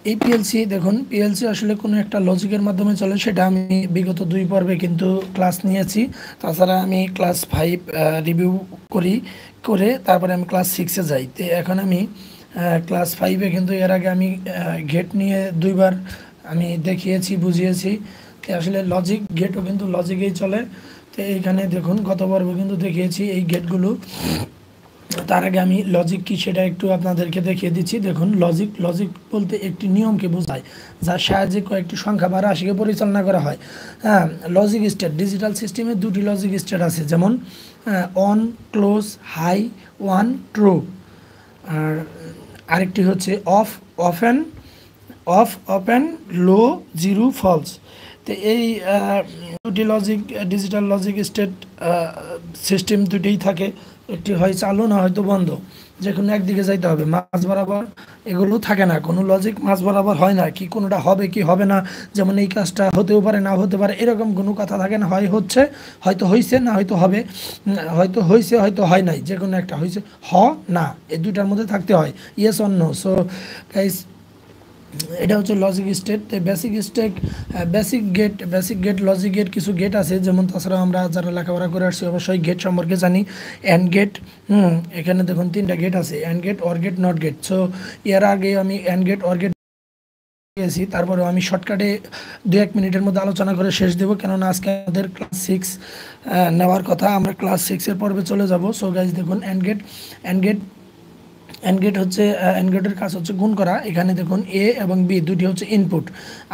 এই পিএলসি দেখুন, পিএলসি আসলে কোনো একটা লজিকের মাধ্যমে চলে, সেটা আমি বিগত 2 পর্বে কিন্তু ক্লাস নিয়েছি। তাছাড়া আমি ক্লাস 5 রিভিউ করি, করে তারপরে আমি ক্লাস 6-এ যাই। তো এখন আমি ক্লাস 5-এ কিন্তু এর আগে আমি গেট নিয়ে 2বার আমি দেখিয়েছি, বুঝিয়েছি। তো আসলে লজিক গেটও কিন্তু লজিকেই চলে। তো এইখানে দেখুন গত পর্বে কিন্তু দেখিয়েছি এই গেটগুলো। তার আগে আমি লজিক কি সেটা একটু আপনাদেরকে দেখিয়ে দিচ্ছি। দেখুন, লজিক লজিক বলতে একটি নিয়মকে বোঝায়, যার সাহায্যে কয়েকটি সংখ্যা বা রাশিকে পরিচালনা করা হয়। হ্যাঁ, লজিক স্টেট, ডিজিটাল সিস্টেমে 2টি লজিক স্টেট আছে, যেমন on, close, high, one, true. আর আরেকটি হচ্ছে off, open, off, open, low, zero, false. তো এই 2টি logic, digital logic state system দুটিই থাকে। একটি হয় চালু, না হয়তো বন্ধ, যে কোনো একদিকে যাইতে হবে। মাঝ বরাবর এগুলো থাকে না, কোনো লজিক মাঝ বরাবর হয় না, কি কোনোটা হবে কি হবে না, যেমন এই কাজটা হতেও পারে না হতে পারে, এরকম কোনো কথা থাকে না। হয় হচ্ছে, হয়তো হয়েছে, না হয়তো হবে, হয়তো হয়েছে হয়তো হয় নাই, যে কোনো একটা হয়েছে, না, এই দুইটার মধ্যে থাকতে হয়, yes or no. So guys, এটা হচ্ছে logic state. Basic state, basic gate, logic gate, কিছু গেট আছে, যেমন তাছাড়া আমরা যারা লেখাপড়া করে আসছি অবশ্যই গেট সম্পর্কে জানি। অ্যান্ড গেট, এখানে দেখুন 3টা গেট আছে, and gate, or gate, not gate. So এর আগে আমি অ্যান্ড গেট, অর গেট গেছি, তারপরে আমি শর্টকাটে 2-1 মিনিটের মধ্যে আলোচনা করে শেষ দেবো, কেননা আজকে আমাদের ক্লাস 6 নেওয়ার কথা, আমরা ক্লাস 6-এর পর্বে চলে যাব। সো গাইজ দেখুন, and gate, and gate, and gate হচ্ছে, অ্যান্ড গেটের কাজ হচ্ছে গুণ করা। এখানে দেখুন এ এবং বি দুটি হচ্ছে ইনপুট,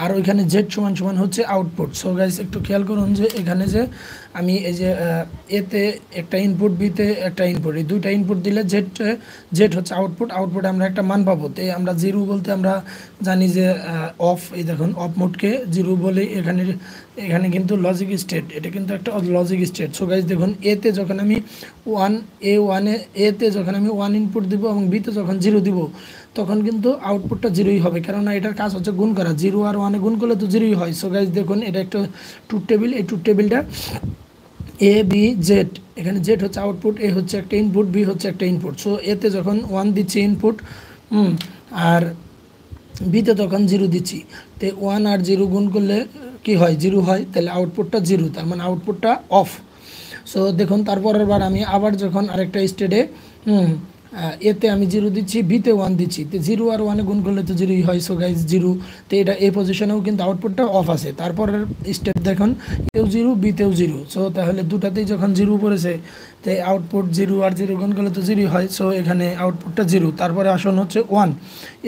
আর ওইখানে জেড সমান সমান হচ্ছে আউটপুট। সো গাইস একটু খেয়াল করুন যে এখানে যে আমি এই যে এতে একটা ইনপুট, বিতে একটা ইনপুট, এই দুইটা ইনপুট দিলে জেড, জেড হচ্ছে আউটপুট, আউটপুটে আমরা একটা মান পাবো। তো আমরা জিরো বলতে আমরা জানি যে অফ, এই দেখুন অফ মোডকে জিরো বলে। এখানে এখানে কিন্তু লজিক স্টেট, এটা কিন্তু একটা লজিক স্টেট। সো গাইস দেখুন, এতে যখন আমি এতে যখন আমি 1 ইনপুট দিব এবং বিতে যখন 0 দিব, তখন কিন্তু আউটপুটটা 0ই হবে, কেননা এটার কাজ হচ্ছে গুণ করা। 0 আর 1-এ গুণ করলে তো 0ই হয়। সো গাইস দেখুন, এটা একটা ট্রুথ টেবিল, এই ট্রুথ টেবিলটা এ বি জেড, এখানে জেড হচ্ছে আউটপুট, এ হচ্ছে একটা ইনপুট, বি হচ্ছে একটা ইনপুট। সো এতে যখন 1 দিচ্ছি ইনপুট, আর বিতে তখন 0 দিচ্ছি, তো 1 আর 0 গুণ করলে কি হয়, 0 হয়, তাহলে আউটপুটটা 0, তার মানে আউটপুটটা অফ। সো দেখুন, তারপরের বার আমি আবার যখন আরেকটা স্টেটে এতে আমি 0 দিচ্ছি, বিতে 1 দিচ্ছি, তো 0 আর 1-এ গুণ করলে তো 0ই হয়। সো গাইজ 0, তো এটা এই পজিশনেও কিন্তু আউটপুটটা অফ আছে। তারপরের স্টেপ দেখুন, এও 0, বিতেও 0। সো তাহলে দুটাতেই যখন 0 পড়েছে, তো আউটপুট 0 আর 0 গুণ করলে তো 0ই হয়। সো এখানে আউটপুটটা 0। তারপরে আসন হচ্ছে 1,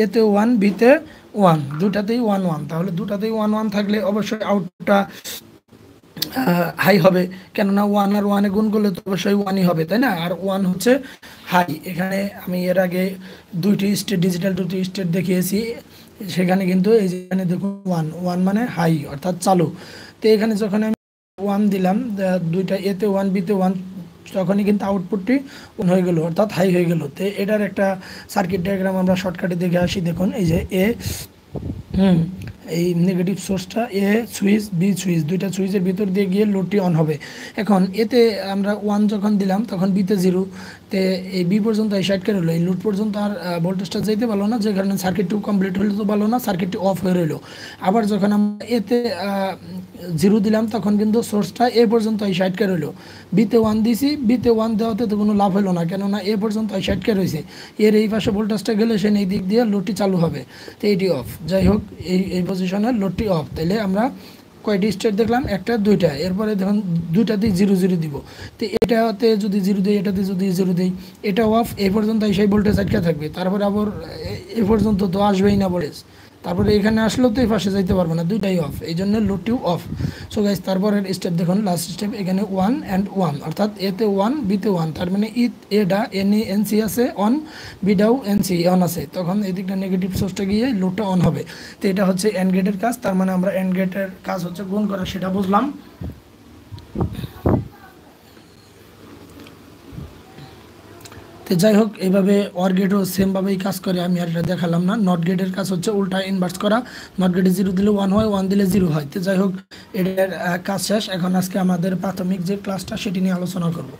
এতে 1, বিতে 1, দুটাতেই 1 1, তাহলে দুটাতেই 1 1 থাকলে অবশ্যই আউটপুটটা হাই হবে, কেননা 1 আর 1-এ গুণ করলে তো অবশ্যই 1ই হবে, তাই না? আর 1 হচ্ছে হাই। এখানে আমি এর আগে 2টি স্টেট, ডিজিটাল 2টি স্টেট দেখিয়েছি, সেখানে কিন্তু এই যে এখানে দেখুন 1 1 মানে হাই, অর্থাৎ চালু। তো এখানে যখন আমি 1 দিলাম, দুইটা এতে 1, বিতে 1, তখনই কিন্তু আউটপুটটি অন হয়ে গেল, অর্থাৎ হাই হয়ে গেল। তো এটার একটা সার্কিট ডায়াগ্রাম আমরা শর্টকাটে দেখে আসি। দেখুন, এই যে এ, এই নেগেটিভ সোর্সটা, এ সুইচ, বি সুইচ, দুইটা সুইচের ভিতর দিয়ে গিয়ে লোডটি অন হবে। এখন এতে আমরা 1 যখন দিলাম, তখন বিতে 0, তে এই বি পর্যন্ত এই সাইড করে রইলো, এই লোড পর্যন্ত আর ভোল্টেজটা যেতে পারলো না, যে কারণে সার্কিটটিও কমপ্লিট হলে তো পারলো না, সার্কিটটি অফ হয়ে রইলো। আবার যখন আমরা এতে 0 দিলাম, তখন কিন্তু সোর্সটা এ পর্যন্ত এই সাইডকে রইলো। বিতে 1 দিছি, বিতে 1 দেওয়াতে তো কোনো লাভ হলো না, কেননা এ পর্যন্ত এই সাইডকে রয়েছে, এর এই পাশে ভোল্টেজটা গেলে সে এই দিক দিয়ে লোডটি চালু হবে, তো এইটি অফ। যাই হোক, এই পজিশনে লোডটি অফ। তাহলে আমরা কয়টি স্টেট দেখলাম, একটা, দুইটা। এরপরে দেখুন দুইটাতেই 0 0 দিব, তো এটাতে যদি 0 দিই, এটাতে যদি 0 দিই, এটা অফ, এই পর্যন্ত সেই ভোল্টেজ আটকে থাকবে। তারপরে আবার এ পর্যন্ত তো আসবেই না ভোল্টেজ, তারপরে এখানে আসলেও তো এই পাশে যাইতে পারবে না, দুইটাই অফ, এই জন্য লোডটিও অফ। সো গাইজ, তারপরের স্টেপ দেখুন, লাস্ট স্টেপ, এখানে 1 and 1, অর্থাৎ এতে 1, বিতে 1, তার মানে এটা এনসি আছে অন, বিটাও এনসি অন আছে, তখন এদিকটা নেগেটিভ সোর্সটা গিয়ে লোডটা অন হবে। তো এটা হচ্ছে এন্ড গেটের কাজ, তার মানে আমরা এন্ড গেটের কাজ হচ্ছে গুণ করা, সেটা বুঝলাম। তো যাই হোক, এইভাবে অর গেটও সেমভাবেই কাজ করে, আমি আর এটা দেখালাম না। নট গেটের কাজ হচ্ছে উল্টা ইনভার্স করা, নট গেটে 0 দিলে 1 হয়, 1 দিলে 0 হয়। তো যাই হোক, এটার কাজ শেষ। এখন আজকে আমাদের প্রাথমিক যে ক্লাসটা সেটি নিয়ে আলোচনা করব।